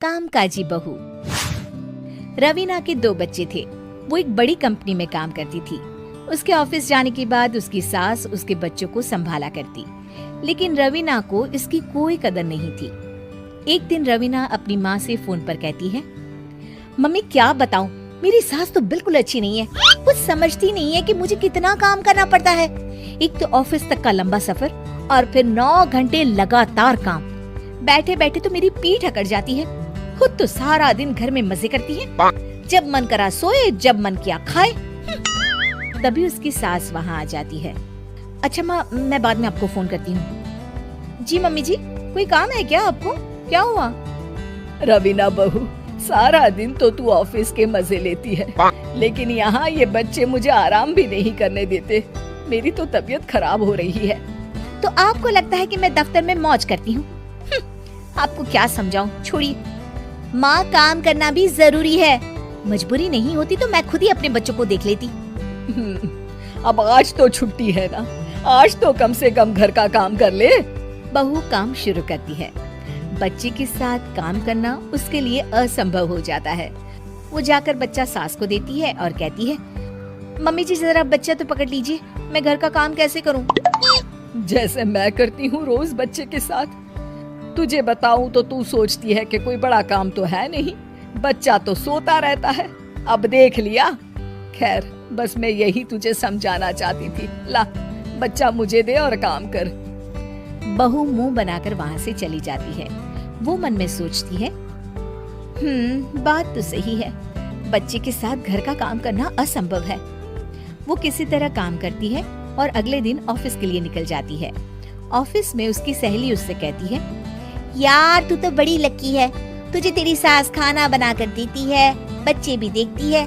कामकाजी बहू। रवीना के 2 बच्चे थे। वो एक बड़ी कंपनी में काम करती थी। उसके ऑफिस जाने के बाद उसकी सास उसके बच्चों को संभाला करती, लेकिन रवीना को इसकी कोई कदर नहीं थी। एक दिन रवीना अपनी माँ से फोन पर कहती है, मम्मी क्या बताऊं, मेरी सास तो बिल्कुल अच्छी नहीं है। कुछ समझती नहीं है कि मुझे कितना काम करना पड़ता है। एक तो ऑफिस तक का लंबा सफर और फिर 9 घंटे लगातार काम। बैठे बैठे तो मेरी पीठ अकड़ जाती है। खुद तो सारा दिन घर में मजे करती है, जब मन करा सोए, जब मन किया खाए। तभी उसकी सास वहाँ आ जाती है। अच्छा माँ, मैं बाद में आपको फोन करती हूँ। जी मम्मी जी, कोई काम है क्या आपको? क्या हुआ? रवीना बहू, सारा दिन तो तू ऑफिस के मजे लेती है, लेकिन यहाँ ये बच्चे मुझे आराम भी नहीं करने देते। मेरी तो तबीयत खराब हो रही है। तो आपको लगता है कि मैं दफ्तर में मौज करती हूँ? आपको क्या समझाऊं, छोड़िए। माँ, काम करना भी जरूरी है। मजबूरी नहीं होती तो मैं खुद ही अपने बच्चों को देख लेती। अब आज तो छुट्टी है ना, आज तो कम से कम घर का काम कर ले। बहू काम शुरू करती है। बच्चे के साथ काम करना उसके लिए असंभव हो जाता है। वो जाकर बच्चा सास को देती है और कहती है, मम्मी जी जरा बच्चा तो पकड़ लीजिए, मैं घर का काम कैसे करूं? जैसे मैं करती हूँ रोज बच्चे के साथ। तुझे बताऊं तो तू सोचती है कि कोई बड़ा काम तो है नहीं, बच्चा तो सोता रहता है। अब देख लिया। खैर, बस मैं यही तुझे समझाना चाहती थी। ला, बच्चा मुझे दे और काम कर। बहू मुंह बनाकर वहाँ से चली जाती है। वो मन में सोचती है, बात तो सही है, बच्चे के साथ घर का काम करना असंभव है। वो किसी तरह काम करती है और अगले दिन ऑफिस के लिए निकल जाती है। ऑफिस में उसकी सहेली उससे कहती है, यार तू तो बड़ी लकी है, तुझे तेरी सास खाना बना कर देती है, बच्चे भी देखती है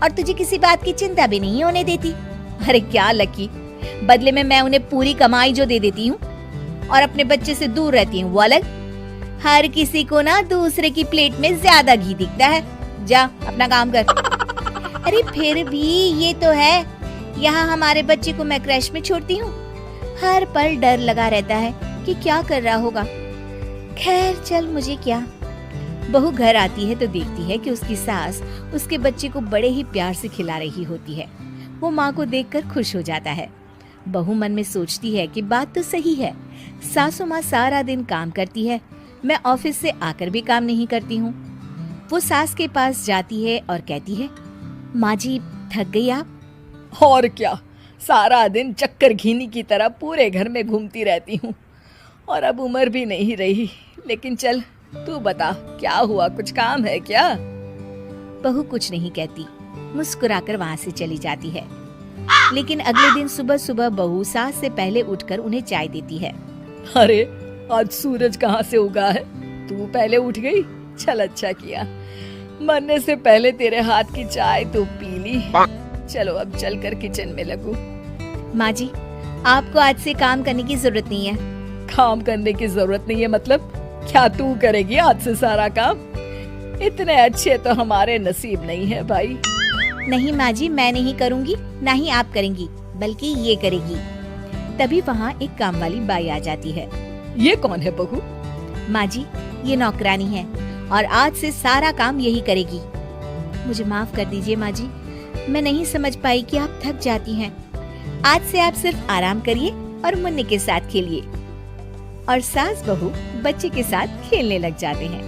और तुझे किसी बात की चिंता भी नहीं होने देती। अरे क्या लकी, बदले में मैं उन्हें पूरी कमाई जो दे देती हूँ और अपने बच्चे से दूर रहती हूँ वो अलग। हर किसी को ना दूसरे की प्लेट में ज्यादा घी दिखता है। जा अपना काम कर। अरे फिर भी ये तो है, यहाँ हमारे बच्चे को मैं क्रैश में छोड़ती हूँ, हर पल डर लगा रहता है कि क्या कर रहा होगा। खैर चल, मुझे क्या। बहू घर आती है तो देखती है कि उसकी सास उसके बच्चे को बड़े ही प्यार से खिला रही होती है। वो माँ को देखकर खुश हो जाता है। बहू मन में सोचती है कि बात तो सही है, सासू माँ सारा दिन काम करती है, मैं ऑफिस से आकर भी काम नहीं करती हूँ। वो सास के पास जाती है और कहती है, माँ जी थक गई आप? और क्या, सारा दिन चक्कर घीनी की तरह पूरे घर में घूमती रहती हूँ और अब उम्र भी नहीं रही। लेकिन चल तू बता, क्या हुआ, कुछ काम है क्या? बहू कुछ नहीं कहती, मुस्कुराकर वहाँ से चली जाती है। लेकिन अगले दिन सुबह सुबह बहू सास से पहले उठकर उन्हें चाय देती है। अरे आज सूरज कहाँ से उगा है, तू पहले उठ गई? चल अच्छा किया, मरने से पहले तेरे हाथ की चाय तो पी ली। चलो अब चलकर किचन में लगूं। माँ जी, आपको आज से काम करने की जरूरत नहीं है। काम करने की जरूरत नहीं है मतलब? क्या तू करेगी आज से सारा काम? इतने अच्छे तो हमारे नसीब नहीं है भाई। नहीं माँ जी, मैं नहीं करूँगी, ना ही आप करेंगी, बल्कि ये करेगी। तभी वहाँ एक काम वाली बाई आ जाती है। ये कौन है बहू? माँ जी, ये नौकरानी है और आज से सारा काम यही करेगी। मुझे माफ कर दीजिए माँ जी, मैं नहीं समझ पाई कि आप थक जाती हैं। आज से आप सिर्फ आराम करिए और मुन्ने के साथ खेलिए। और सास बहू बच्चे के साथ खेलने लग जाते हैं।